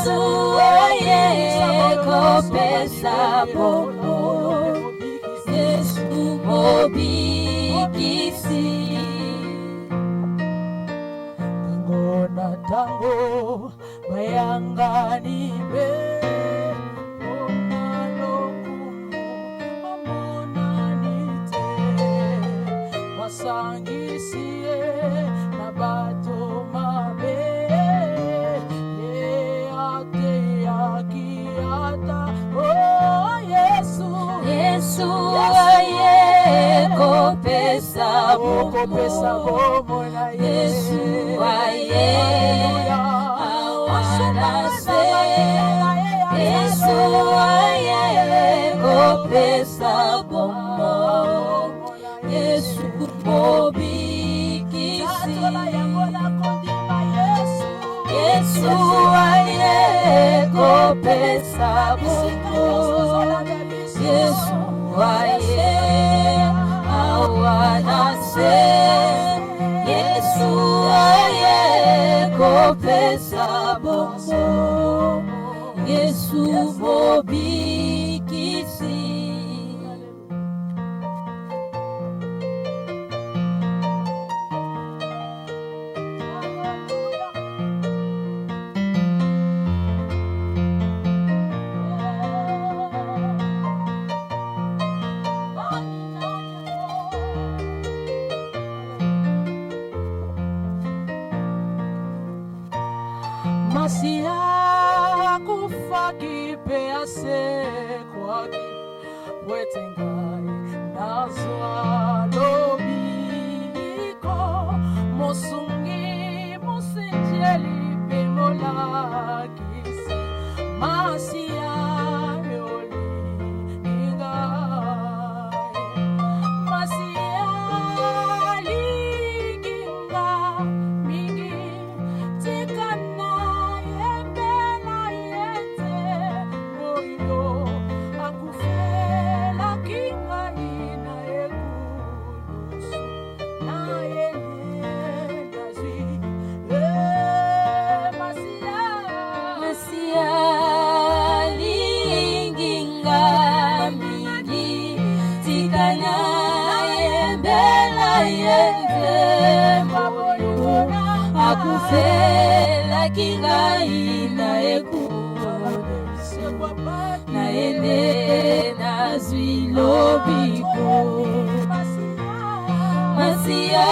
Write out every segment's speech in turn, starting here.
Yesu aye kopesa bomo Yesu mobikisi Tango na tango bayangani be Sangisie na bato mabe ye ate akiata oh Yesu Yesu aye kopesa bomo na Yesu aye awanase Yesu aye kopesa bomo Yesu mobikisi Yesu aye kopesa bomo Yesu aye awanase Yesu aye kopesa bomo Yesu mobikisi Masia kufaki pease kwaki wetengai nazwa lobiko mosungi musenjeli pemolakisi Masia yoli ingai Masia liginga mingi tikana Akufela kingai na eku na ene na zwilobiko Masia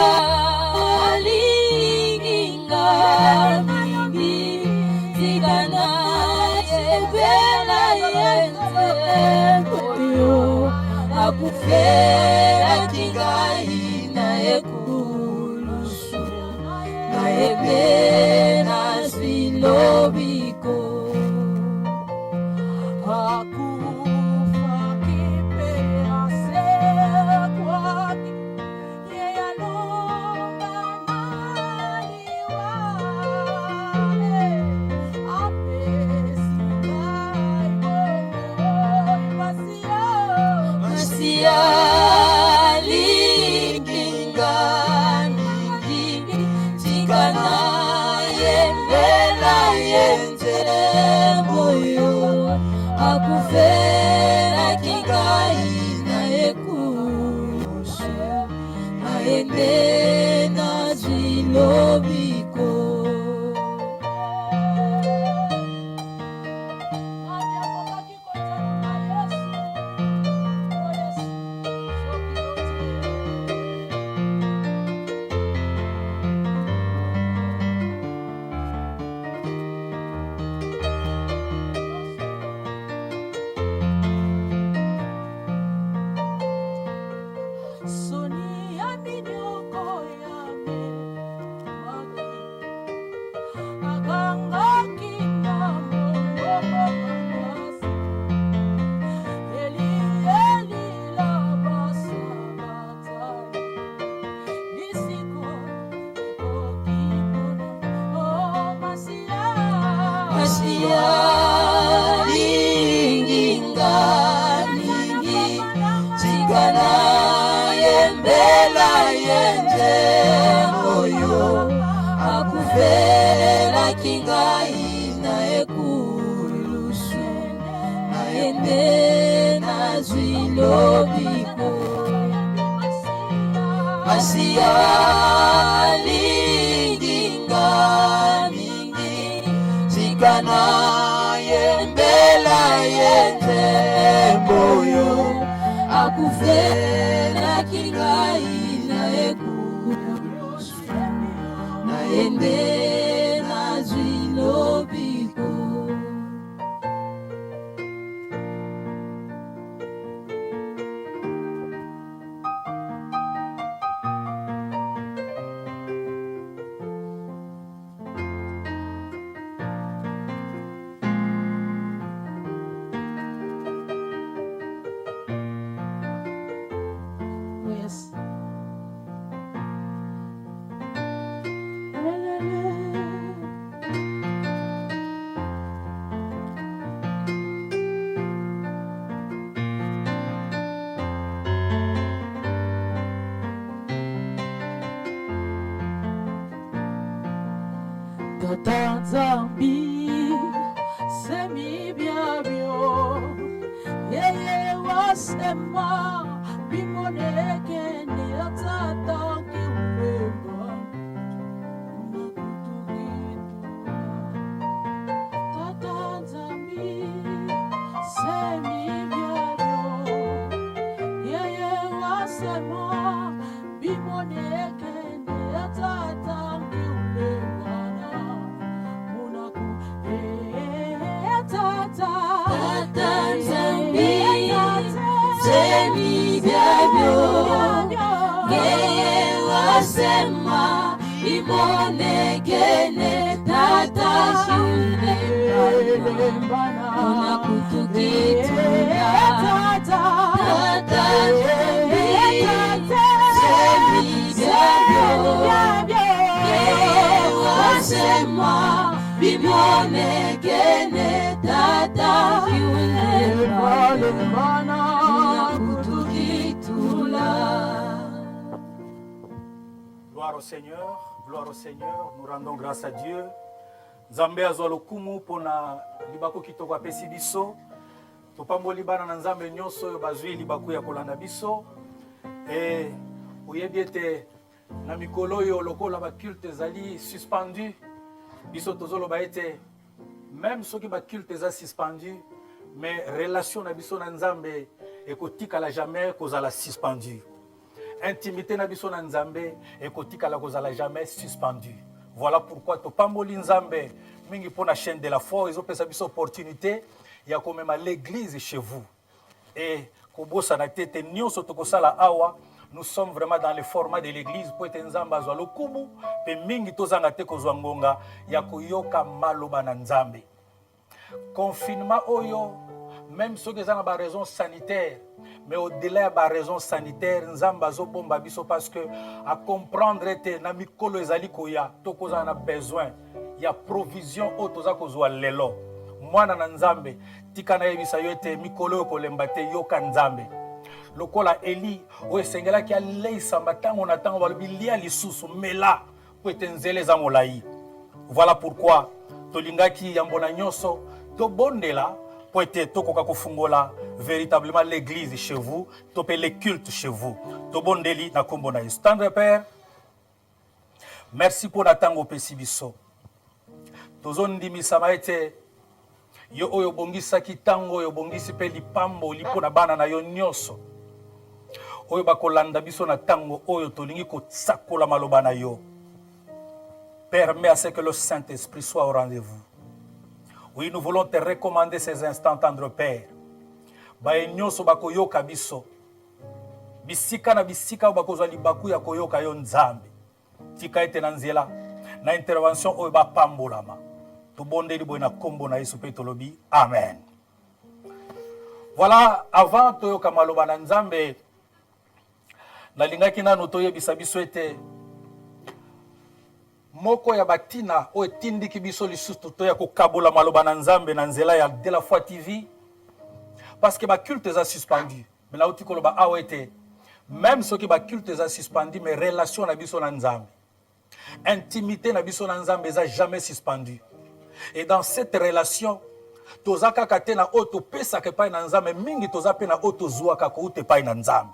linginga mingi tigana ebela yenze boyo akufela kingai na ekulusu na ebe na zwilobiko Akufela kingai na ekulusu na ende na zwilobiko Akufela kingai na eku maende nazwi lobiko Masia lindinga mingi Zikana yembela yenze moyo Akufena kingai na ekulushu Naende nazwi lobiko Tata Nzambi semi biabio yeye wasema bimoneke ni atata kiulemba Tata Nzambi semi biabio yeye wasema bimoneke ni atata kiulemba Tata Nzambi semi biabio Yeye wasema imonekene tata shule Ona kutukituna Tata Nzambi semi biabio Yeye wasema imonekene tata shule Ona kutukitula Gloire au Seigneur, nous rendons grâce à Dieu. Nzambe azwa lokumu pona libako kitoko apesi biso. Topamboli bana na Nzambe nyonso oyo bazwi libako ya kolanda biso. Et oyebi ete na mikolo oyo lokola ba culte ezali suspendu. Biso tozoloba ete même soki ba culte eza suspendu, mais relation na biso na Nzambe ekotikala jamais kozala suspendu. Intimité na biso na Nzambe ekotikala kozala jamais suspendu. Voilà pourquoi topamboli Nzambe mingi pour la chaîne de la foi ezopesa biso opportunité ya komema l'église chez vous. Et kobosa na tete nyonso tokosala awa, nous sommes vraiment dans le format de l'église pour ete Nzambe azwa lokumu pe mingi tozanga te kozwa ngonga ya koyoka maloba na Nzambe. Confinement oyo même ceux qui ont une raison sanitaire, mais au-delà de la raison sanitaire, Nzamba bomba biso parce que à comprendre que na mikolo ezali koya tokoza na besoin ya provision otoza kozwa lelo. Mwana na Nzambe tika na yebisa yo ete mikolo kolemba te yoka Nzambe. Lokola Eli o esengela ki aleisa matango na tango balobi lia lisusu mela po ete nzele za molai. Voilà pourquoi tolingaki yambona nyonso to bondela pour être tokoka kofungola véritablement l'église chez vous, topé les cultes chez vous. Tobondeli na kombo na Yesu. Tendre Père, merci pour la tango pesibiso. Tozondimisa maete yo oyo bongisa ki tango yo bongisi pe lipambo lipo na bana na yo nyonso. Oyo bakolanda biso na tango oyo tolingi ko tsakola maloba na yo. Permets à ce que le Saint-Esprit soit au rendez-vous. Oui, nous voulons te recommander ces instants, tendre Père. Bae nyonso bakoyoka biso. Bisika na bisika bakozwa libaku ya koyoka yo Nzambe. Tika ete na nzela na intervention oyo bapambolama. Tobondeli boye na kombo na Yesu pe tolobi. Amen. Voilà, avant toyoka maloba na Nzambe, nalingaki nanu toyebisa biso ete moko ya batina o etindiki biso lisusu to ya kokabola maloba na Nzambe na nzela ya De La Foi TV parce que ba culte za suspendu mais na uti koloba awete même ceux qui ba culte za suspendu mais relation na biso na Nzambe intimité na biso na Nzambe za jamais suspendu et dans cette relation toza kaka te na oyo topesaka epai na nzambe mingi toza mpe na oyo tozwaka kouta epai na nzambe.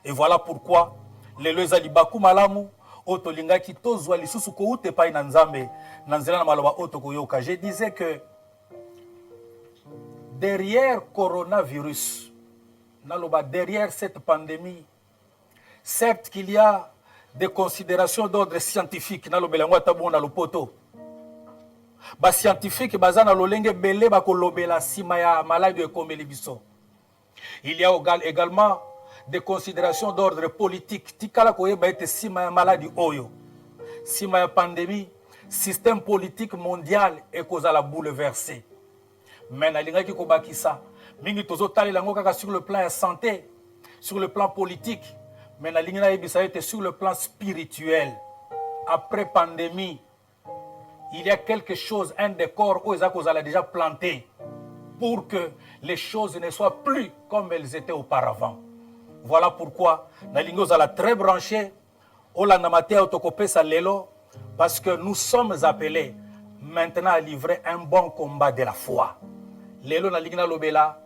Et voilà pourquoi lelo eza libaku malamu oyo tolingaki tozwa lisusu kouta epai na nzambe na nzela na maloba oyo tokoyoka. Je disais que derrière coronavirus, derrière cette pandémie, certes qu'il y a des considérations d'ordre scientifique, ba scientifique bazana lolenge belé ba kolobela sima ya maladie ekomeli biso. Il y a également des considérations d'ordre politique. Tikala koyeba ete sima ya maladie oyo, sima ya pandémie, système politique mondial ekozala bouleversé. Mais nalingaki kobakisa mingi tozotali lango kaka sur le plan de santé, sur le plan politique, mais nalingi ebisa ete sur le plan spirituel. Après pandémie, il y a quelque chose, un décor où ils ont déjà planté pour que les choses ne soient plus comme elles étaient auparavant. Voilà pourquoi nalingi ozala très branché olanda matea otokopesa lelo, parce que nous sommes appelés maintenant à livrer un bon combat de la foi. Lelo nalingi nalobela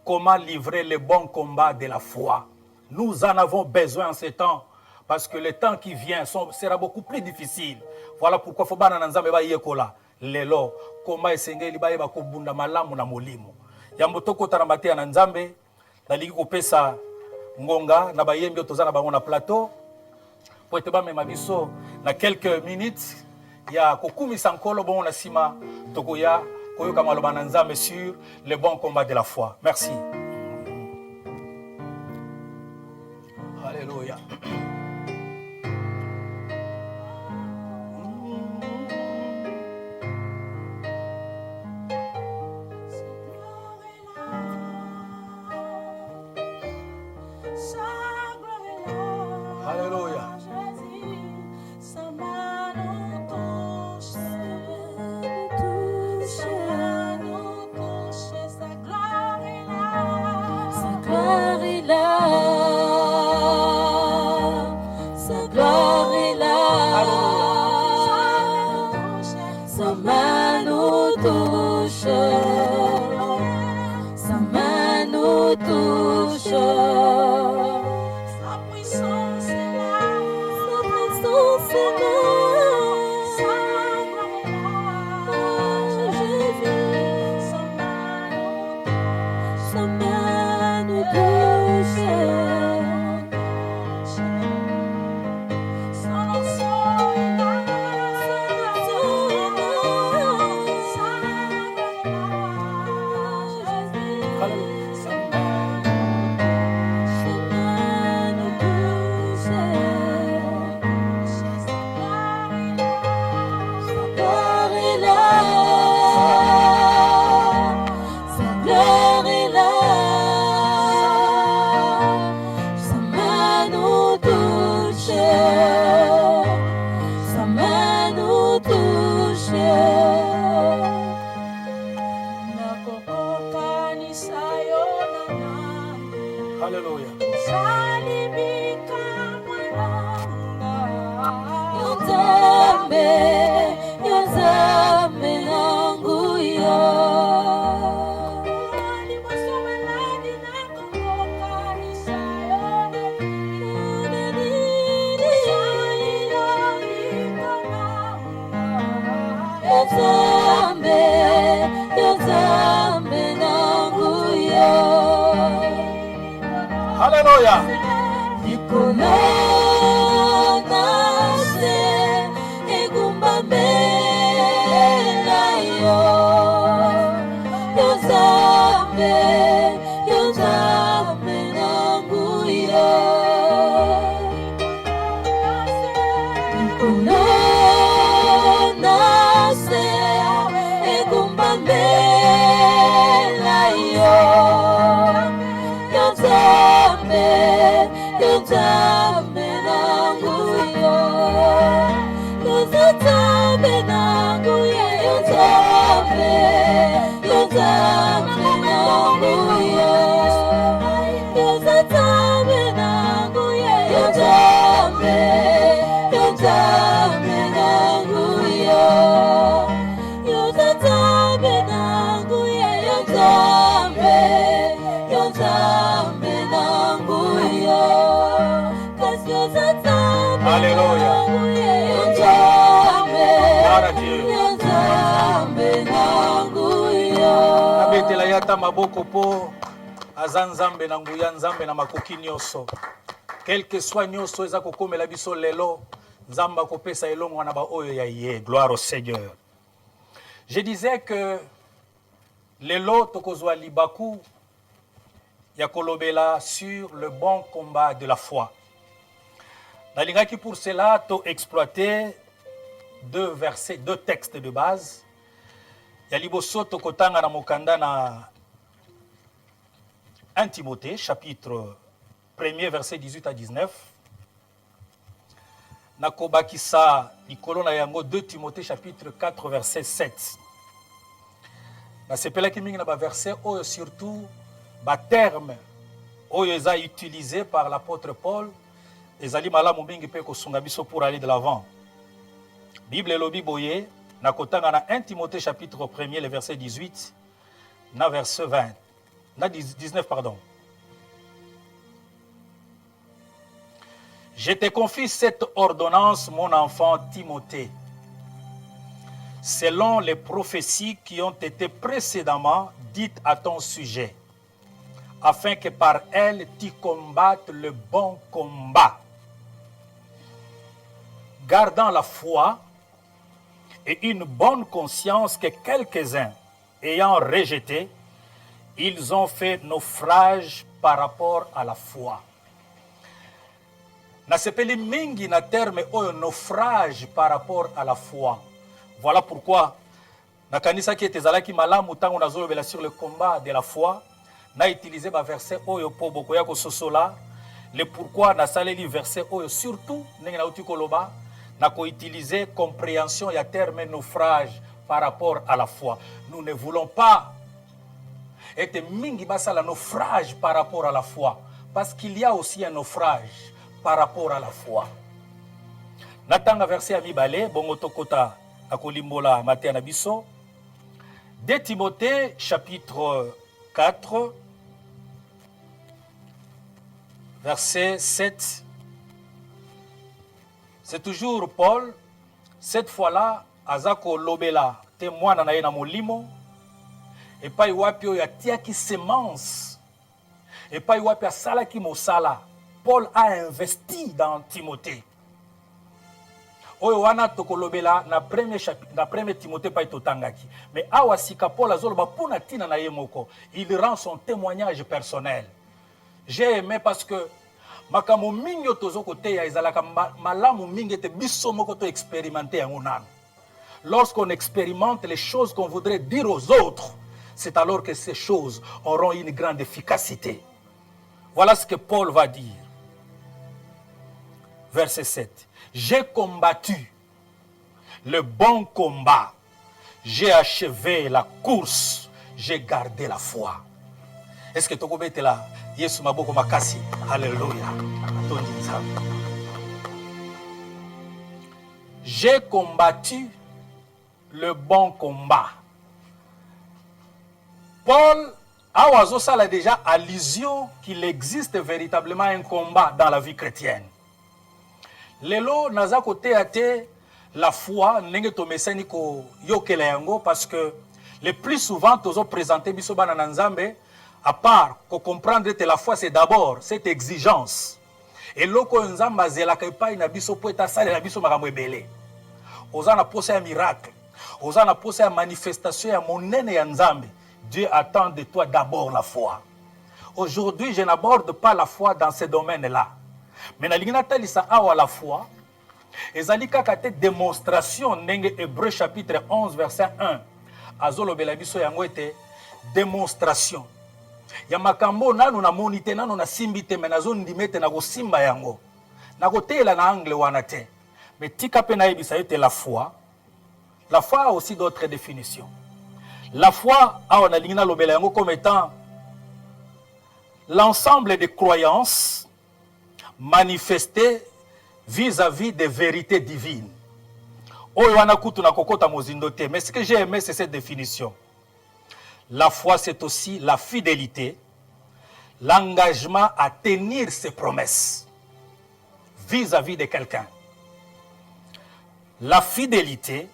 comment livrer le bon combat de la foi. Nous en avons besoin en ce temps, parce que le temps qui vient sera beaucoup plus difficile. Voilà pourquoi faut bana nzambe ba yekola lelo combat esengeli ba yeba ko bunda malamu na molimo. Yambo tokota na matea na nzambe nalingi kopesa ngonga na bayembi tozana bango na plateau po ete ba mema biso na quelques minutes ya kokumisa nkolo bon na sima tokoya koyoka maloba na nzambe sur le bon combat de la foi. Merci. Alléluia. Alléluia. Alléluia. Yo tobeta maboko po aza nzambe na nguya nzambe na makoki nyonso. Quel que soit nyonso eza kokomela biso lelo, nzamba kopesa elongo na ba oyo ya ye. Gloire au Seigneur. Je disais que lelo tokozwa libaku ya kolobela sur le bon combat de la foi. Nalingaki pour cela to exploiter deux versets, deux textes de base. Ya liboso tokotanga na mokanda na 1 Timothée, chapitre 1er, verset 18 à 19. Nakobakisa likolo na yango 2 Timothée, chapitre 4, verset 7. Nasepelaki mingi na ba verset oyo surtout ba terme oyo eza utilisé par l'apôtre Paul ezali malamu mingi pe kosunga biso pour aller de l'avant. Bible elobi boye nakotanga na 1 Timothée chapitre 1er le verset 18 na verset 20 na 19 pardon. Je te confie cette ordonnance, mon enfant Timothée, selon les prophéties qui ont été précédemment dites à ton sujet, afin que par elles tu combattes le bon combat, gardant la foi et une bonne conscience que quelques-uns, ayant rejeté, ils ont fait naufrage par rapport à la foi. Nasepeli mingi na terme oyo naufrage par rapport à la foi. Voilà pourquoi na kanisa ki etezalaki malamu tango nazolobela sur le combat de la foi, na utilisé ba verset oyo po bokoya ko sosola, le pourquoi na saleli verset oyo surtout ndenge na uti koloba na ko utiliser compréhension ya terme naufrage par rapport à la foi. Nous ne voulons pas être mingi basala naufrage par rapport à la foi, parce qu'il y a aussi un naufrage par rapport à la foi. Natanga verset à mibale, bongo tokota akolimbola maté na biso. 2 Timothée chapitre 4 verset 7. C'est toujours Paul, cette fois-là, azako lobela témoin na ye na molimo, et pas wapi oyo atiaki semence, et pas wapi asalaki mosala. Paul a investi dans Timothée. Oyo wana tokolobela na premier Timothée pa itotangaki. Mais awa sika Paul azoloba pona tina na ye moko. Il rend son témoignage personnel. J'ai aimé parce que makamo mingi tozo kote ya ezalaka malamu mingi te biso moko to expérimenter yango nanu. Lorsqu'on expérimente les choses qu'on voudrait dire aux autres, c'est alors que ces choses auront une grande efficacité. Voilà ce que Paul va dire. Verset 7. J'ai combattu le bon combat. J'ai achevé la course. J'ai gardé la foi. Est-ce que tu peux là? Yesu maboko makasi. Alléluia. J'ai combattu le bon combat. Paul a déjà allusion qu'il existe véritablement un combat dans la vie chrétienne. Lelo naza kote ate la foi nenge to mesani ko yokela yango parce que le plus souvent tozo présenter biso bana na nzambe à part ko comprendre que la foi c'est d'abord cette exigence et loko nzamba zela ka pa ina biso po eta sale na biso makambo ebele oza na posa ya miracle oza na posa ya manifestation ya monene ya nzambe. Dieu attend de toi d'abord la foi. Aujourd'hui, je n'aborde pas la foi dans ces domaines-là. Mais na lingina talisa awa la foi, ezali kaka te démonstration nenge Hébreu chapitre 11 verset 1. Azolo belabiso yango ete démonstration. Ya makambo nanu na monite nanu na simbite menazo ndimete na go simba yango. Na go tela na angle wana te. Mais tika pe na yebisa ete la foi. La foi a aussi d'autres définitions. La foi, comme étant l'ensemble des croyances manifestées vis-à-vis des vérités divines. Mais ce que j'ai aimé, c'est cette définition. La foi, c'est aussi la fidélité, l'engagement à tenir ses promesses vis-à-vis de quelqu'un. La fidélité,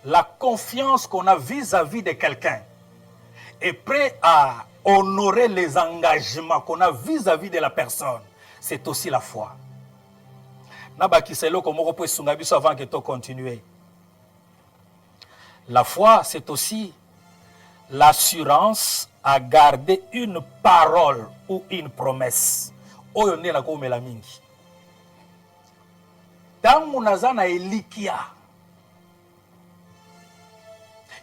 la confiance qu'on a vis-à-vis de quelqu'un est prêt à honorer les engagements qu'on a vis-à-vis de la personne, c'est aussi la foi. Nabakiselo comme on sunga biso avant que tu continues. La foi, c'est aussi l'assurance à garder une parole ou une promesse. Oyo nde na komela mingi. Tangu naza na elikia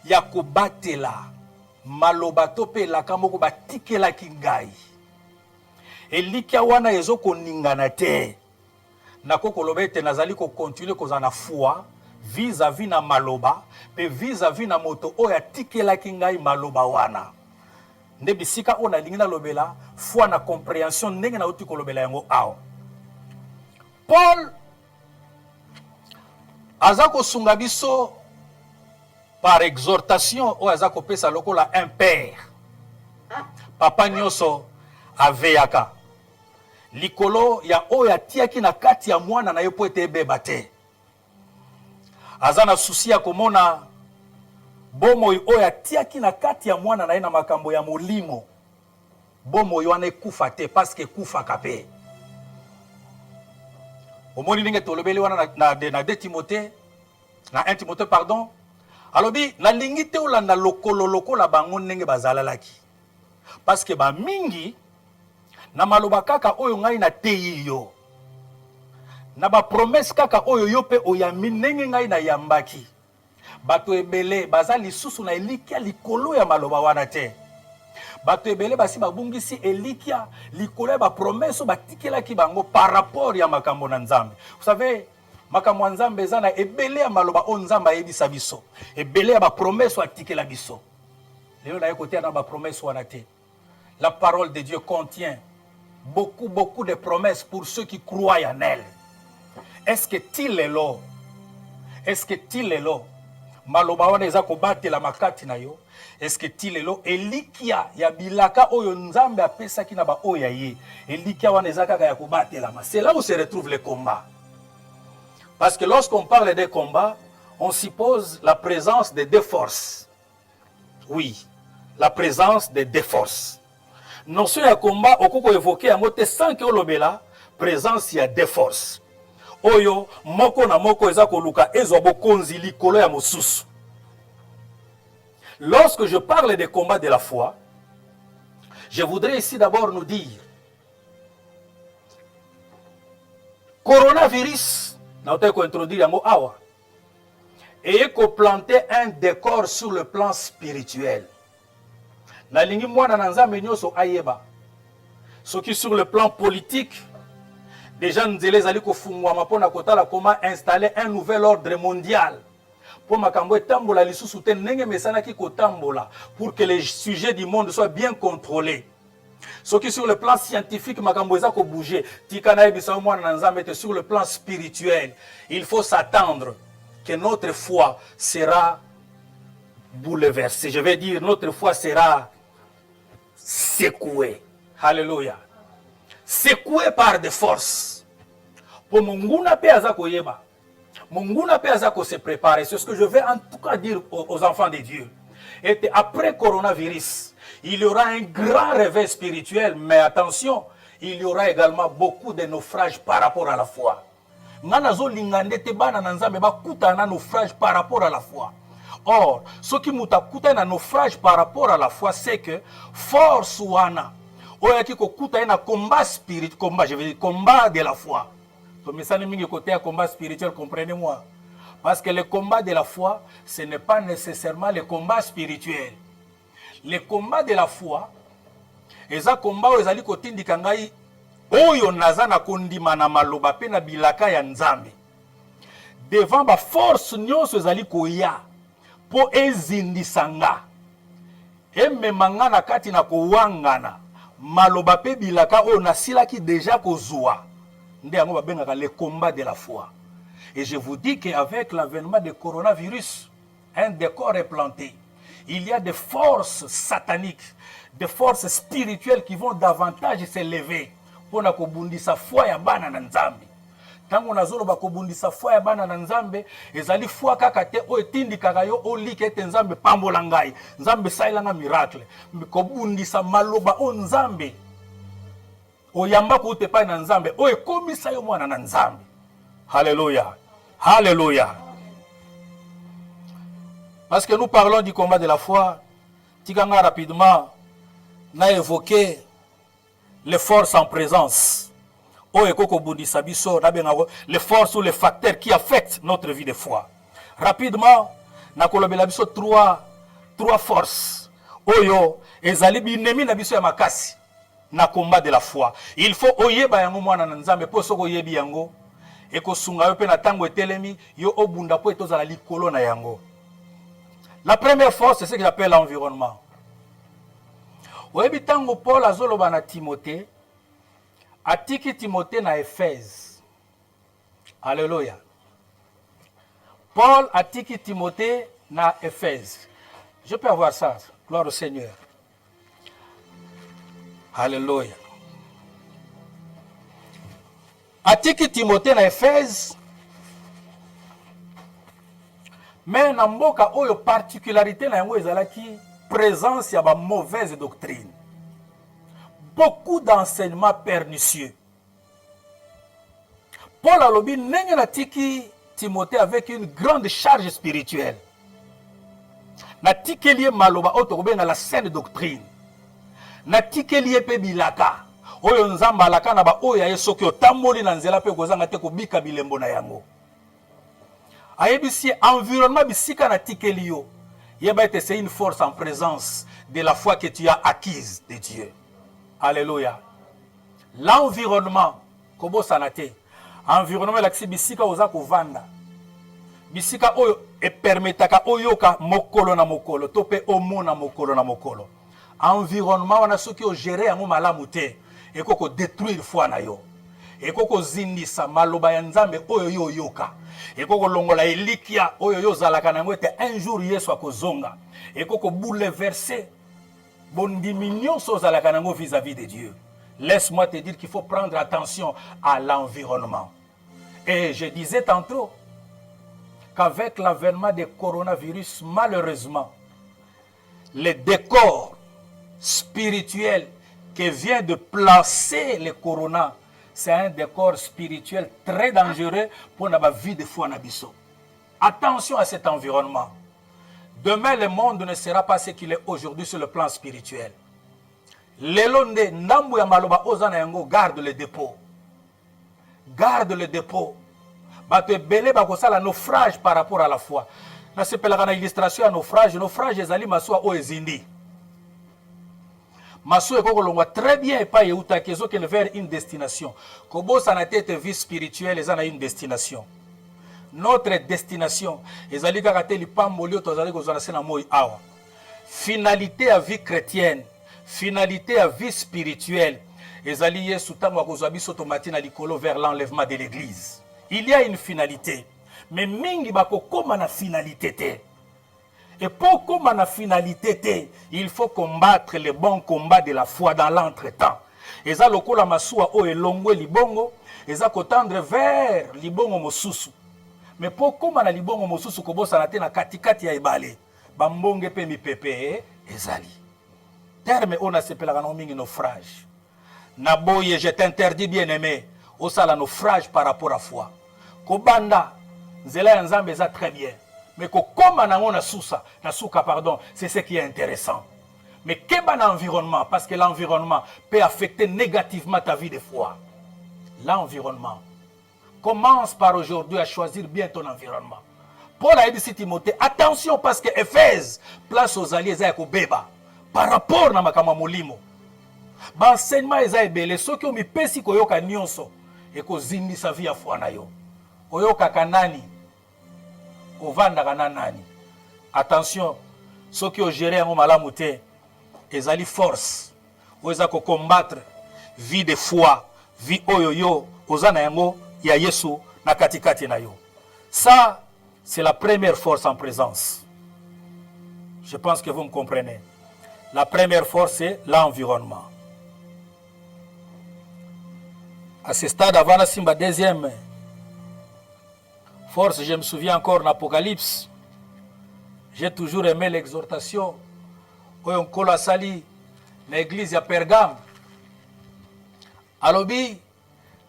ya kobatela maloba to pe elaka moko batikelaki ngai. Elikia wana ezokoningana te. Nako koloba ete nazali kokontinue kozala na foi vis-à-vis na maloba pe vis-à-vis na moto oyo atikelaki ngai maloba wana. Nde bisika oyo nalingi nalobela foi na compréhension ndenge nauti kolobela yango awa. Paul aza kosunga biso par exhortation oyo aza kopesa lokola un père. Papa nyonso aveyaka likolo ya oyo atiaki na kati ya mwana na ye po ete ebeba te. Aza na susi ya komona bomoi oyo atiaki na kati ya mwana na ye na makambo ya molimo. Bomoi wana ekufa te paske ekufaka pe. Omoni ndenge tolobeli wana na 2 Timothée, na 1 Timothée pardon. Alobi nalingi te olanda lokola bango ndenge bazalalaki. Paske ba mingi na maloba kaka oyo ngai na teyi yo. Na ba promesse kaka oyo yo pe oyambi ndenge ngai na yambaki. Bato ebele baza lisusu na elikia likolo ya maloba wana te. Bato ebele basi babungisi elikia likolo ya ba promesse batikelaki bango par rapport ya makambo na Nzambe. Vous savez, makambo Nzambe eza na ebele ya maloba o Nzambe ayebisa biso. Ebele ya ba promesse atikela biso. Lelo na yekote na ba promesse wana te. La parole de Dieu contient beaucoup de promesses pour ceux qui croient en elle. Est-ce que til est là? Est-ce que til est là? Maloba wana eza kobatela makati na yo. Est-ce que til est là? Elikia ya bilaka oyo Nzambe apesaki na ba oya ye. Elikia wana eza kaka ya kobatela ma. C'est là où se retrouve le combat. Parce que lorsqu'on parle des combats, on suppose la présence de 2 forces. Oui, la présence de 2 forces. Notion ya combat okoko évoquer yango te sans que olobela présence ya 2 forces. Oyo moko na moko eza koluka ezwa bokonzi likolo ya mosusu. Lorsque je parle des combats de la foi, je voudrais ici d'abord nous dire coronavirus na ko introduire yango awa et ko planter un décor sur le plan spirituel. Nalingi mwana na Nzambe nyoso ayeba soki sur le plan politique déjà nzele zali kofungwama mpona kotala comment installer un nouvel ordre mondial pour makambo etambola lisusu te ndenge mesanaki kotambola pour que les sujets du monde soient bien contrôlés. Soki sur le plan scientifique makambo eza ko bouger tika na yebisa mwana na Nzambe te sur le plan spirituel il faut s'attendre que notre foi sera bouleversée. Je vais dire notre foi sera secoué. Alléluia. Secoué par des forces. Pour Munguna pe azako yeba. Munguna pe azako se préparer. C'est ce que je vais en tout cas dire aux enfants de Dieu. Et après coronavirus, il y aura un grand réveil spirituel. Mais attention, il y aura également beaucoup de naufrages par rapport à la foi. Nanazo lingande te bana nanzambe ba kutana naufrage par rapport à la foi. Or, ce qui mutakuta na naufrage par rapport à la foi, c'est que force wana oyaki kokuta na combat spirituel, combat, je veux dire combat de la foi. To mesani mingi côté à combat spirituel, comprenez-moi. Parce que le combat de la foi, ce n'est pas nécessairement le combat spirituel. Le combat de la foi, eza combat o ezali kotindika ngai oyo naza na kondima na maloba pe na bilaka ya Nzambe. Devant ba force nyonso ezali koya po ezindisa nga ememanga na kati na kowangana maloba pe bilaka oyo nasilaki déjà kozwa nde yango babengaka le combat de la foi. Et je vous dis qu'avec l'avènement du coronavirus, un décor est planté. Il y a des forces sataniques, des forces spirituelles qui vont davantage s'élever pour na kobundisa foi ya bana na Nzambe. Tango nazoloba kobundisa foi ya bana na Nzambe ezali foi kaka te o etindikaka yo olika ete Nzambe pambola ngai, Nzambe saelanga miracle. Kobundisa maloba o Nzambe oyamba ko te pa na Nzambe o ekomisa yo mwana na Nzambe. Alléluia. Alléluia. Parce que nous parlons du combat de la foi, tikanga rapidement na évoqué les forces en présence. Les forces ou les facteurs qui affectent notre vie de foi. Rapidement, trois forces. Oyo, ezali binemi na biso ya makasi na combat de la foi. Il faut oyeba yango mwana na Nzambe po soko yebi yango eko sunga yo pe na tango etelemi yo obunda po etozala likolo na yango. La première force, c'est ce que j'appelle l'environnement. Oyebi tango Paul azoloba na Timothée, atiki Timothée na Éphèse. Alléluia. Paul atiki Timothée na Éphèse. Je peux avoir ça. Gloire au Seigneur. Alléluia. Atiki Timothée na Éphèse. Mais na mboka oyo particularité na yango ezalaki présence ya ba mauvaise doctrine. Beaucoup d'enseignements pernicieux. Paul alobi ndenge natiki Timothée avec une grande charge spirituelle. Natiki lié maloba oto kobenga la saine doctrine. Natiki lié pe bilaka. Oyo nzamba alaka na ba oyo ya soki otamboli na nzela pe kozanga te kobika bilembo na yango. Ayebisi environnement bisika natiki liyo. C'est une force en présence de la foi que tu as acquise de Dieu. Alléluia. L'environnement, kobo sanate. Environnement laksi bisika oza kovanda. Bisika oyo e permetaka oyoka mokolo na mokolo, tope omona mokolo na mokolo. Environnement wana soki o gérer yango malamu te, ekoko détruire foi na yo. Ekoko zindisa maloba ya Nzambe oyo yo yoka. Ekoko longola elikia oyo yo zalaka nango ete un jour Yesu akozonga. Ekoko bouleverser bon diminution so zalaka nango vis-à-vis de Dieu. Laisse-moi te dire qu'il faut prendre attention à l'environnement. Et je disais tantôt qu'avec l'avènement du coronavirus, malheureusement, le décor spirituel que vient de placer le corona, c'est un décor spirituel très dangereux pour la vie de foi nabiso. Attention à cet environnement. Demain, le monde ne sera pas ce qu'il est aujourd'hui sur le plan spirituel. Lelonde nambu ya maloba ozana yango, garde le dépôt. Garde le dépôt. Bato ebele bakosala naufrage par rapport à la foi. Na sepelaka na illustration ya naufrage, naufrage ezali maswa o ezindi. Masou ekoko longwa très bien et pas yeuta kezo ken vers une destination. Kobo sa na tête vie spirituelle ezana une destination. Notre destination ezali kaka te lipamboli tozali kozana sena moi awa. Finalité à vie chrétienne, finalité à vie spirituelle ezali Yesu tango akozwa biso tomati na likolo vers l'enlèvement de l'église. Il y a une finalité, mais mingi bakokoma na finalité te. Et pour comme la finalité, il faut combattre le bon combat de la foi dans l'entretemps. Et ça, le la masua o elongwe libongo, et ça kotendre vers libongo mosusu. Mais pour comme na libongo mosusu kobo sanate na katikati ya ebale, bambonge pe mi pepe ezali. Terme on a sepela na mingi naufrage. Na boye je t'interdis bien-aimé, au sala naufrage par rapport à foi. Kobanda nzela ya Nzambe eza très bien. Mais comme on a souka, pardon, c'est ce qui est intéressant. Mais quel est l'environnement? Parce que l'environnement peut affecter négativement ta vie de foi. L'environnement. Commence par aujourd'hui à choisir bien ton environnement. Paul a dit à Timothée, attention parce que Éphèse place aux alliés à Beba par rapport à Makama Molimo. L'enseignement est ebele, ceux qui ont mis pesi koyoka nyonso et ko zindi sa vie à foi na yo. Oyoka kanani. Attention, ceux qui ont géré un malamu te, ils ont force, ils ont combattre vie de foi, vie oyoyo, ozana yango ya Yesu na katikati na yo. Ça, c'est la première force en présence. Je pense que vous me comprenez. La première force, c'est l'environnement. À ce stade, avant la simba deuxième Force, je me souviens encore d'Apocalypse. J'ai toujours aimé l'exhortation. Oyo nkolo asali na église ya Pergame. Alobi,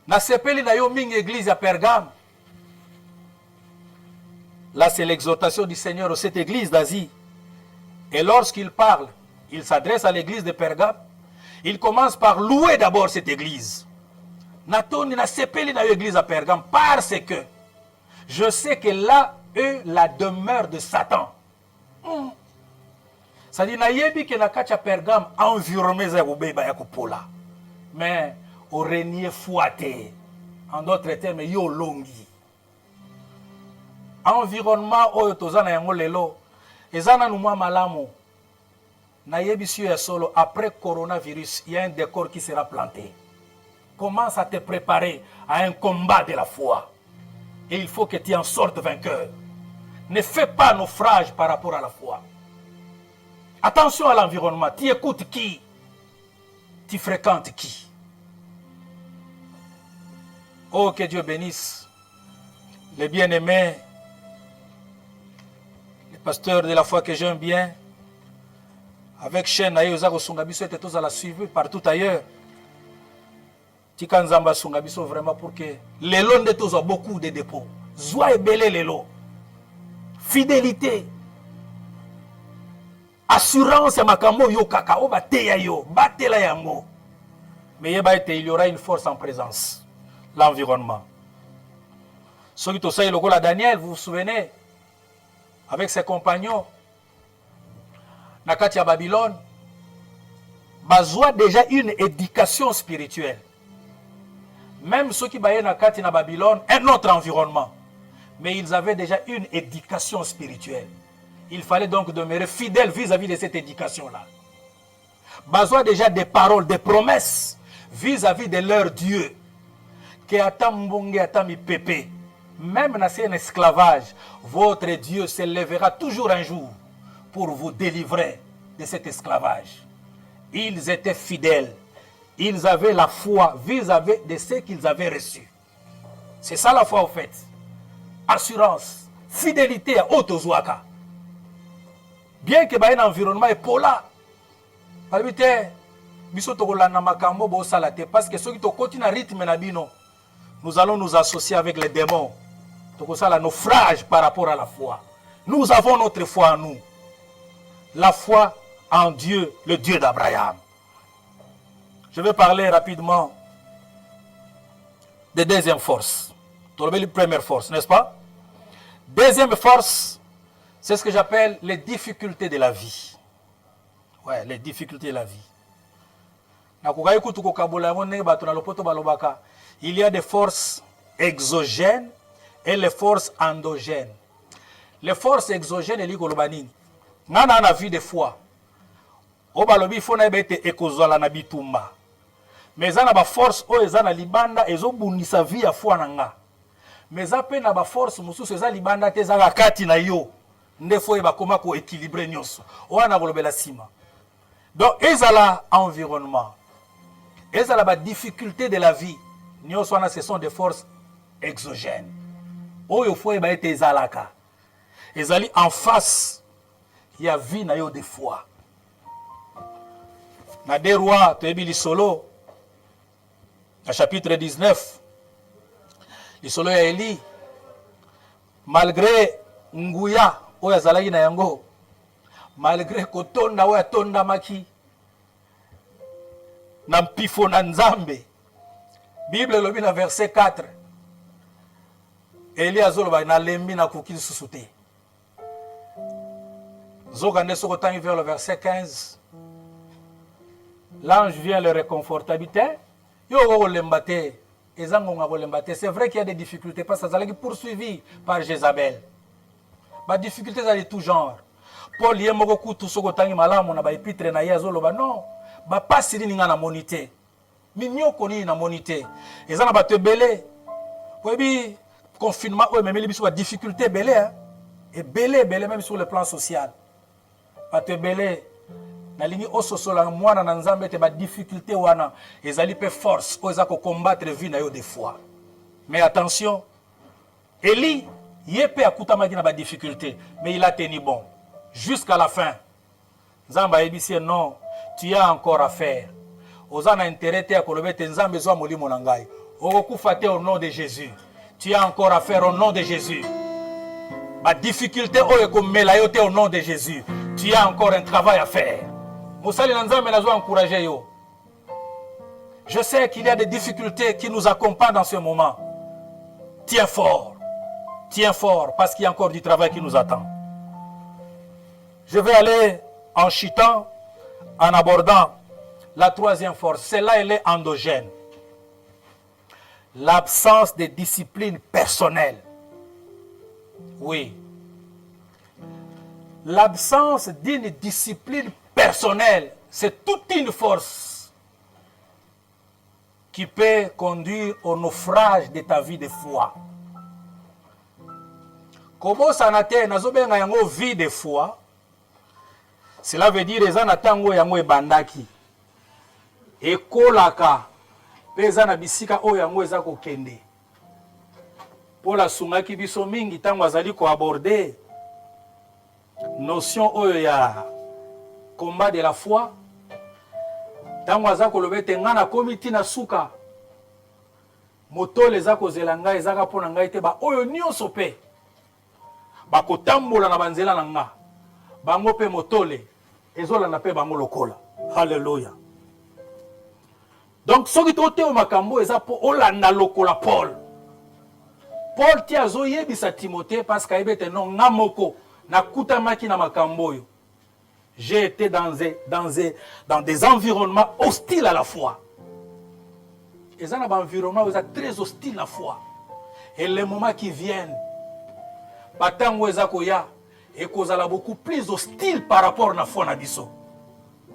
na sepeli na yo mingi église ya Pergame. Là, c'est l'exhortation du Seigneur à cette église d'Asie. Et lorsqu'il parle, il s'adresse à l'église de Pergame. Il commence par louer d'abord cette église. Natoni na sepeli na yo église à Pergame parce que je sais que là est la demeure de Satan. Ça dit nayebi que na kacha Pergame environnement za kubeba ya kupola. Mais au régner fouaté. En d'autres termes, yo longi. Environnement oyo tozana yango lelo ezana numwa malamu. Nayebi si ya solo après coronavirus, il y a un décor qui sera planté. Commence à te préparer à un combat de la foi. Et il faut que tu en sortes vainqueur. Ne fais pas naufrage par rapport à la foi. Attention à l'environnement. Tu écoutes qui? Tu fréquentes qui? Oh, que Dieu bénisse les bien-aimés, les pasteurs de la foi que j'aime bien. Avec chaîne, tous à la suivre partout ailleurs. Tikanzamba Sungabiso vraiment pour que les lots de tous ont beaucoup de dépôts. Zoa et belé les lots. Fidélité. Assurance à Makamo yo kakao bateya yo. Batela yango. Mais il y aura une force en présence. L'environnement. Ceux qui sont le la Daniel, vous vous souvenez, avec ses compagnons, Nakati à Babylone, Bazoua déjà une éducation spirituelle. Même ceux qui baillent Nakati à Babylone, un autre environnement. Mais ils avaient déjà une éducation spirituelle. Il fallait donc demeurer fidèle vis-à-vis de cette éducation-là. Bazoua déjà des paroles, des promesses vis-à-vis de leur Dieu. Que atambonge atami pépé. Même dans un esclavage, votre Dieu s'élèvera toujours un jour pour vous délivrer de cet esclavage. Ils étaient fidèles. Ils avaient la foi vis-à-vis de ce qu'ils avaient reçu. C'est ça la foi au fait. Assurance, fidélité à Otozouaka. Bien que un environnement est pola. Parce que ceux qui continuent à rythme nabino, nous allons nous associer avec les démons. Donc ça, le naufrage par rapport à la foi. Nous avons notre foi en nous. La foi en Dieu, le Dieu d'Abraham. Je vais parler rapidement de deuxième force. La première force, n'est-ce pas? Deuxième force, c'est ce que j'appelle les difficultés de la vie. Ouais, les difficultés de la vie. Il y a des forces exogènes et les forces endogènes. Les forces exogènes, et l'igolobanini. Nana a vie de foi. Obalobi fona ebete ekozala na bitumba. Mais ça na ba force o ezana libanda ezobunisa vie ya foi nanga. Mais ça pe na ba force mususu eza libanda te za kati na yo. Nde foi ba koma ko équilibrer nyonso. Wana kolobela sima. Donc ezala environnement. Ezala ba difficulté de la vie. Ce sont des forces exogènes. Oyo foi ba ete ezalaka. Ezali en face. Il y a vie na yo de foi. Na des rois, Tebi Lisolo, au chapitre 19, Lisolo ya Eli, malgré Nguya, oya zalaki na yango, malgré kotonda oya tonda maki, na mpifo na nzambe, Bible lobi na verset 4, Eli azoloba na lembi na kuki susu te. Zogande sokotangi vers le verset 15. L'ange vient le réconforter. C'est vrai qu'il y a des difficultés parce que ça est poursuivi par Jézabel. Des difficultés de tout genre. Paul y a beaucoup tout ce que malamu na ba épître na yazoloba non. Ba pasiri ninga na monité. Minyo koni na monité. Ezana ba te belé. Webi confinement o même les biso ba difficulté belé hein. Et belé même sur le plan social. Ba te belé. Nalingi ososola mwana na nzambe te ba difficulté wana ezali pe force oza ko combattre vie na yo des fois. Mais attention, Eli Yépe a kutamaki na ba difficulté, mais il a tenu bon. Jusqu'à la fin. Nzamba ebisi non, tu as encore à faire. Ozana intérêt te akolobete nzambe zo molimo na ngai. Okufa te au nom de Jésus. Tu as encore à faire au nom de Jésus. Ma difficulté au nom de Jésus. Tu as encore un travail à faire. Mosali Nzambe na zo encourager yo. Je sais qu'il y a des difficultés qui nous accompagnent dans ce moment. Tiens fort, parce qu'il y a encore du travail qui nous attend. Je vais aller en chutant, en abordant la troisième force. Celle-là, elle est endogène. L'absence de discipline personnelle. Oui. L'absence d'une discipline personnelle, c'est toute une force qui peut conduire au naufrage de ta vie de foi. Comment ça n'a été, nazobenga yango vie de foi. Cela veut dire eza na tango yango ebandaki. Ekolaka peza na bisika oyo yango eza kokende. Pola sungaki biso mingi tango azali ko aborder notion oyo ya combat de la foi. Tango aza kolobete ngana komiti na suka. Motole eza kozela ngai ezaka pona ngai te ba oyo nyonso pe. Bakotambola na banzela na nga. Bango pe motole ezola na pe bango lokola. Hallelujah. Donc soki tote o makambo eza po olanda lokola Paul. Paul ti azo yebisa Timothée parce qu'ayebete non ngamoko na kutamaki na makambo yo. J'ai été dans des environnements hostiles à la foi. Et ça, dans un environnement où très hostile à la foi. Et les moments qui viennent, et beaucoup plus hostile par rapport à la foi.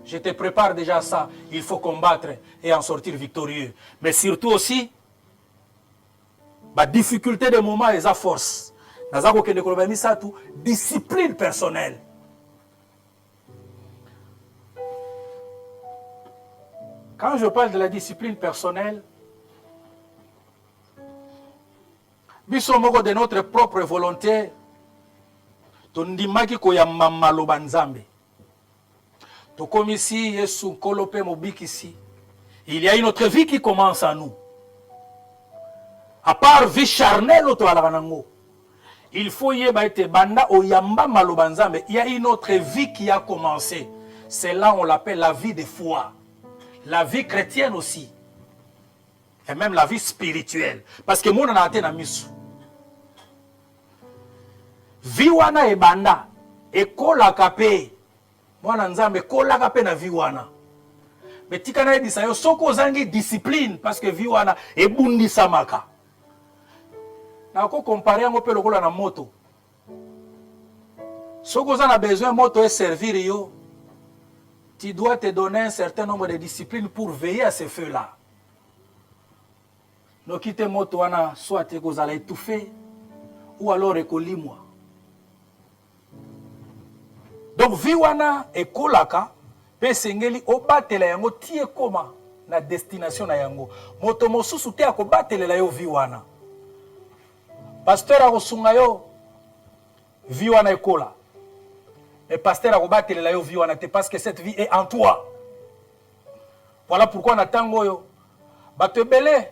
Je te prépare déjà à ça. Il faut combattre et en sortir victorieux. Mais surtout aussi, la difficulté des moments et la force. Discipline personnelle. Quand je parle de la discipline personnelle, de notre propre volonté, tondimaki koyamba maloba nzambe. Tokomisi Yesu kolope mobikisi. Il y a une autre vie qui commence à nous. À part vie charnelle auto alaranango. Il faut yeba ete banda oyamba maloba nzambe. Il y a une autre vie qui a commencé. C'est là on l'appelle la vie de foi. La vie chrétienne aussi. Et même la vie spirituelle. Parce que moi, on a été dans misu. Viwana e banda. E kola kape. Moi, on a kola kape na viwana. Mais tika dit ça, soko zangi discipline. Parce que viwana e bundi samaka. Na ko comparer un peu le kola na moto. Soko zan a besoin moto et servir yo. Tu dois te donner un certain nombre de disciplines pour veiller à ces feux-là. Ne quittez moto wana soit que vous allez étouffer ou alors écolis-moi. Donc viwana ekolaka pe sengeli obatela yango tie koma na destination na yango. Moto mosusu te akobatela yo viwana. Pasteur akosunga yo viwana ekola. Et pasteur a rebatté la vie parce que cette vie est en toi. Voilà pourquoi on attend yo. Batebele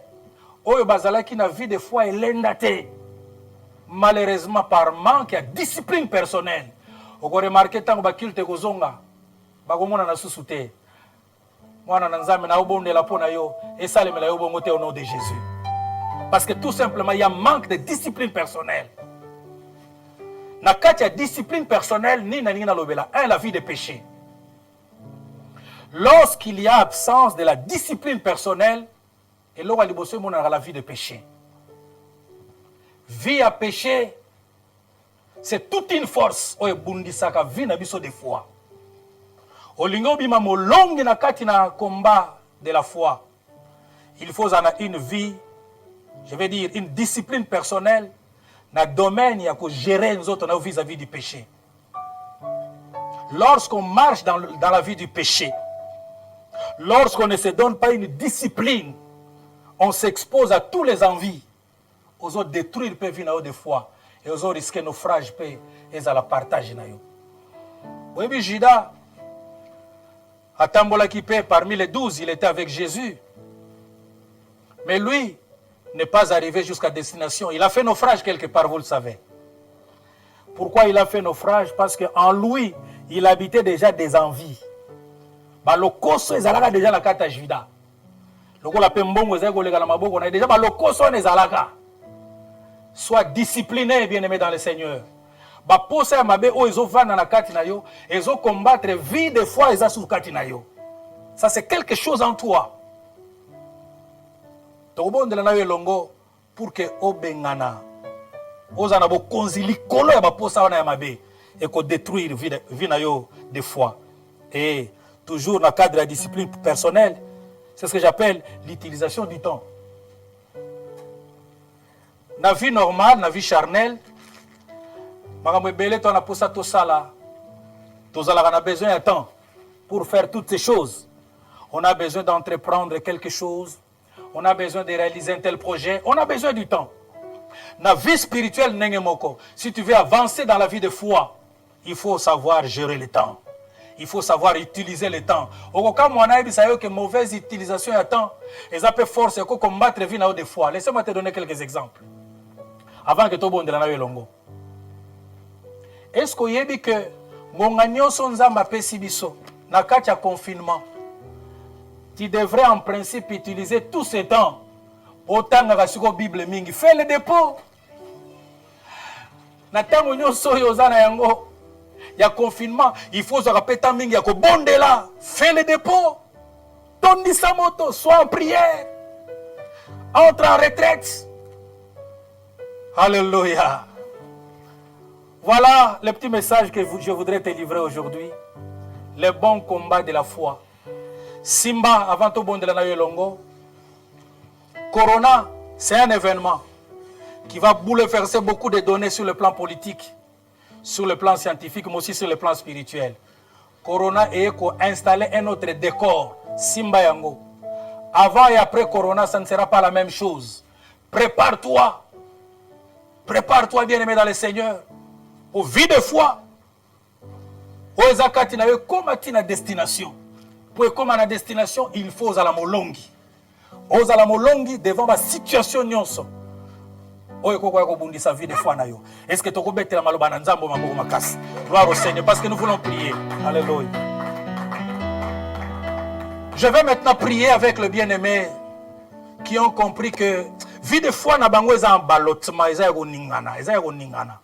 oyo bazala ki na vie de foi et l'endate. Malheureusement par manque de discipline personnelle. On remarqué tango bakilte kozonga. Bagomona na susute. Mwana na nzambe na obonde la pona yo et salemela yo bongote au nom de Jésus. Parce que tout simplement il y a manque de discipline personnelle. Na kati ya discipline personnelle ni na nina lobela la vie de péché. Lorsqu'il y a absence de la discipline personnelle et là liboso mona la vie de péché. Vie à péché c'est toute une force o ebundisaka vie na biso de foi. Olingo bima molongi na kati na combat de la foi. Il faut en une vie, je vais dire une discipline personnelle. Dans le domaine, il y a que gérer nous autres vis-à-vis du péché. Lorsqu'on marche dans la vie du péché, lorsqu'on ne se donne pas une discipline, on s'expose à tous les envies, aux autres détruire le vie de foi. et aux risqué naufrage pe et à la partage na yo. Oui, Judas atambola qui paie parmi les 12, il était avec Jésus. Mais lui n'est pas arrivé jusqu'à destination. Il a fait naufrage quelque part, vous le savez. Pourquoi il a fait naufrage? Parce qu'en lui, il habitait déjà des envies. Le koso ezalaka déjà la carte à Judas. Le ko la pembongo ezako le maboko na déjà le koso ezalaka. Sois discipliné, bien-aimé dans le Seigneur. Posa ya mabe o ezo vana na kati na yo, ezo combattre vie de foi eza sur kati na yo. Ça c'est quelque chose en toi. Tobondela na yo longo pour que obengana. Ozana bo konzili kolo ya posa wana ya mabe et ko détruire vie na yo de foi. Et toujours dans le cadre de la discipline personnelle, c'est ce que j'appelle l'utilisation du temps. Dans la vie normale, dans la vie charnelle, on a besoin de temps pour faire toutes ces choses. On a besoin d'entreprendre quelque chose. On a besoin de réaliser un tel projet. On a besoin du temps. Dans la vie spirituelle, si tu veux avancer dans la vie de foi, il faut savoir gérer le temps. Il faut savoir utiliser le temps. Quand on a dit que mauvaise utilisation du temps, ils peuvent forcer pour combattre la vie de foi. Laissez-moi te donner quelques exemples. Avant que tu aies de la longo. Est-ce que vous savez que mon son zamba pesibiso na katia confinement, tu devrais en principe utiliser tout ce temps autant que la Bible mingi. Fais le dépôt. Na tango nyoso yozana yango ya confinement, il faut se rappeler tant mingi ya ko bondela. Fais le dépôt. Tondi sa moto, sois en prière. Entre en retraite. Alléluia. Voilà le petit message que je voudrais te livrer aujourd'hui. Le bon combat de la foi. Simba, avant tout bon de la longo. Corona, c'est un événement qui va bouleverser beaucoup de données sur le plan politique, sur le plan scientifique, mais aussi sur le plan spirituel. Corona est installé un autre décor. Simba Yango. Avant et après Corona, ça ne sera pas la même chose. Prépare-toi. Prépare-toi, bien-aimé dans le Seigneur. Au vie de foi. Au zakati na comme à destination. Pour comme à la destination, il faut à la molongi. Aux à la molongi devant ma situation nyonso. Sa vie de foi na yo. Est-ce que tu peux mettre la maloba na nzambo maboko makasi? Gloire au Seigneur parce que nous voulons prier. Alléluia. Je vais maintenant prier avec le bien-aimé qui ont compris que vie de foi na bango eza en ballottement, eza yako ningana.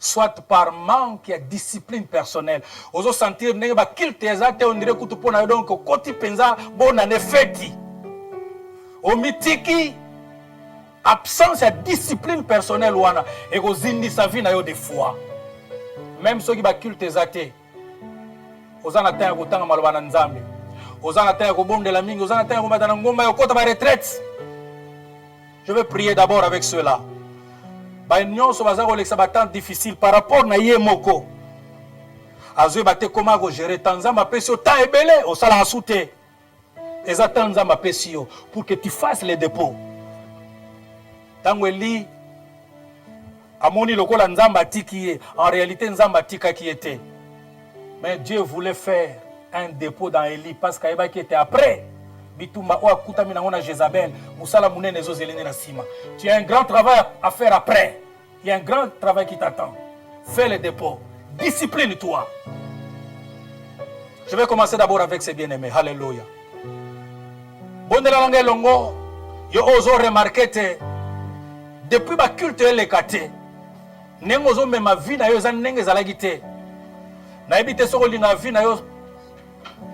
Soit par manque de discipline personnelle. Ozo sentir nenge ba kilte ezate on dirait kutu pona donc koti penza bona ne feti. O mitiki absence de discipline personnelle wana et ko zindi sa vie na yo de foi. Même ceux qui ba culte ezate. Ozana tanga kotanga maloba na nzambe. Ozana tanga ko bondela mingi, ozana tanga ko matana ngomba yo kota ba retraite. Je vais prier d'abord avec ceux-là. Nyonso baza kolekisa batante difficile par rapport na ye moko. Azwe bate comment ko gérer tanzamba pesi o temps ebele o sala asute. Eza tanzamba pesi yo pour que tu fasses les dépôts. Tango eli amoni lokola nzamba tiki en réalité nzamba tika qui était. Mais Dieu voulait faire un dépôt dans Élie parce qu'Aïba qui était après. Bitumba o akutami na ngona Jézabel musala munene zo zelene na sima. Tu as un grand travail à faire après. Il y a un grand travail qui t'attend. Fais le dépôt. Discipline-toi. Je vais commencer d'abord avec ces bien-aimés. Alléluia. Bon de la langue longo, yo ozo remarquer te depuis ba culte le kate. Nengo zo mema vie na yo za nenge zalaki te. Na ebite soko linga vie na yo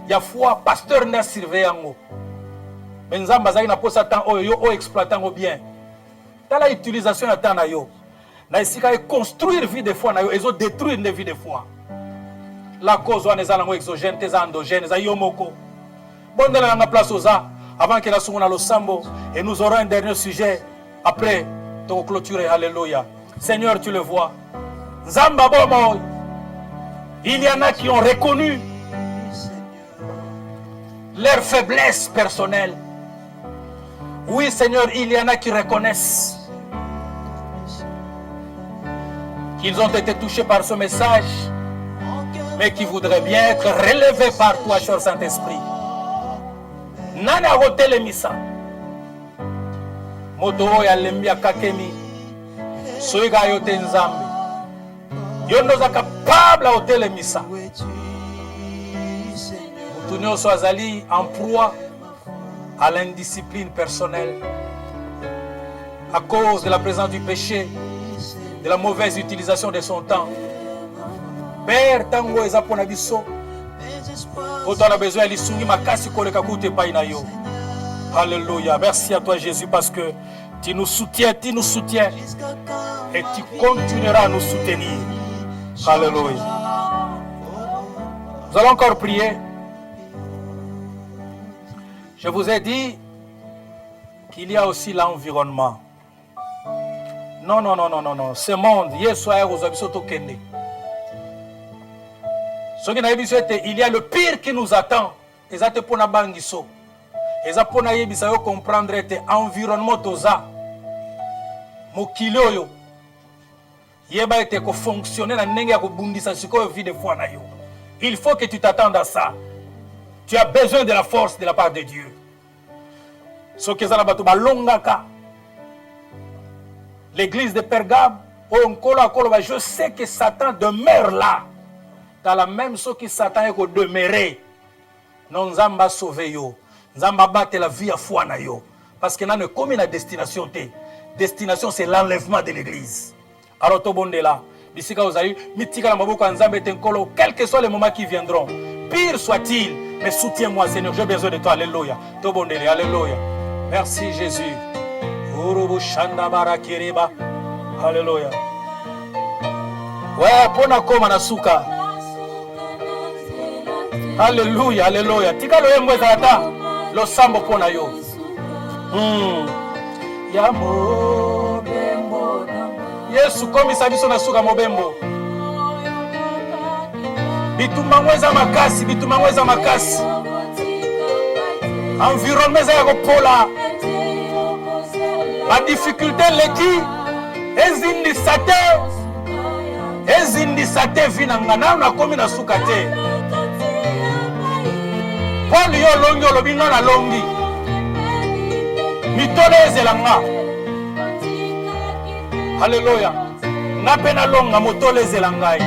ya foi pasteur na surveiller yango. Benzamba zaki na posa temps oyo yo o exploitant bien. Tala utilisation ya temps na yo. Na esika construire vie de foi na yo ezo détruire une vie de foi. La cause wana ezala ngo exogène teza endogène eza yo moko. Bondela na place oza avant que la sunguna lo sambo et nous aurons un dernier sujet après to clôturer. Alléluia. Seigneur, tu le vois. Nzamba bomo. Il y en a qui ont reconnu leur faiblesse personnelle. Oui, Seigneur, il y en a qui reconnaissent qu'ils ont été touchés par ce message, mais qui voudraient bien être relevés par toi, cher Saint-Esprit. Nani akotelemisa moto oyo alembi akakemi soyika yo te nzambe yo ndoza capable akotelemisa mutu nyonso azali en proie à l'indiscipline personnelle à cause de la présence du péché, de la mauvaise utilisation de son temps. Père, tango eza pona biso oto on a besoin ya lisungi makasi koleka kutu epai na yo. Alléluia. Merci à toi Jésus parce que tu nous soutiens et tu continueras à nous soutenir. Alléluia. Nous allons encore prier. Je vous ai dit qu'il y a aussi l'environnement. Non. Ce monde, il y a le pire qui nous attend. Et ça te pona bangiso. Et ça pona yebisa yo comprendre que environnement toza. Mokili oyo. Yeba ete ko fonctionner na ndenge ya ko bundisa siko vie de foi na yo. Il faut que tu t'attendes à ça. Tu as besoin de la force de la part de Dieu. Ce que ça bato balongaka. L'église de Pergame, je sais que Satan demeure là. Dans la même chose que Satan est demeuré. Non, Nzamba sauvé yo. Nzamba batte la vie à foi na yo. Parce que nous ne comme une destination. Destination, c'est l'enlèvement de l'église. Alors, tout le monde est là. D'ici que vous avez mitika la maboko Nzamba tenkolo, quels que soient les moments qui viendront. Pire soit-il, mais soutiens-moi, Seigneur. J'ai besoin de toi. Alléluia. Tout le monde est là. Alléluia. Merci, Jésus. Alléluia. Ouais, pona koma na suka. Alléluia, alléluia. Tika lo yembo ezata lo sambo pona yo. Ya mobembo. Yesu komisa biso na suka mobembo. Bitumba mweza makasi. Environnement za kopola. La difficulté leki ezindisate vinanga na komi na suka te. Paul yo longi olobinga na longi. Mitole ezelanga. Alléluia. Na pena longa motole ezelanga.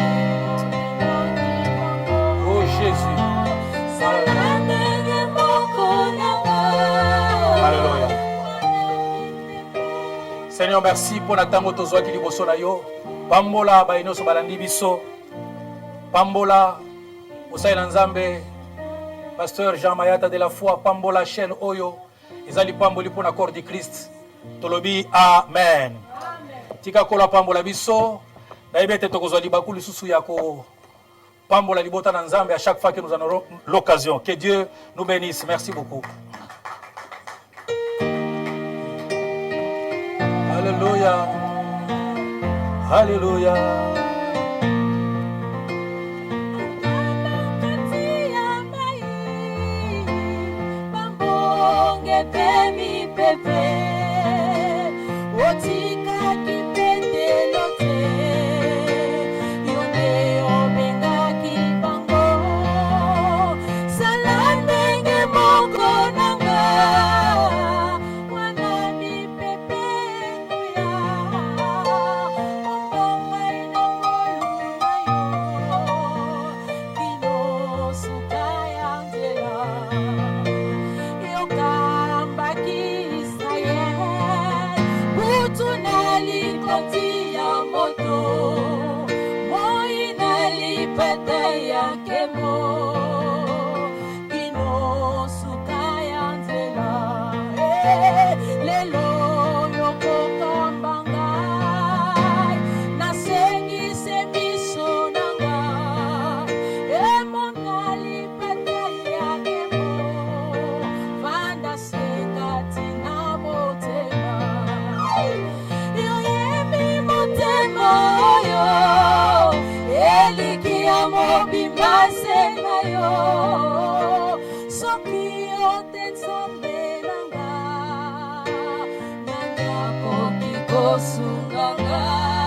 Oh Jésus. Alléluia. Seigneur, merci pour natango tozwa ki liboso na yo. Pambola ba inoso balandi biso. Pambola Osaïla Nzambe, Pasteur Jean Mayata de la foi, Pambola chaîne Oyo, ezali pamboli pour l'accord du Christ. Tolobi amen. Tika kola pambola biso, na ebete tokozwa libaku lisusu ya ko pambola libota na Nzambe à chaque fois que nous en aurons l'occasion. Que Dieu nous bénisse. Merci beaucoup. Alléluia. Alléluia. Sunganga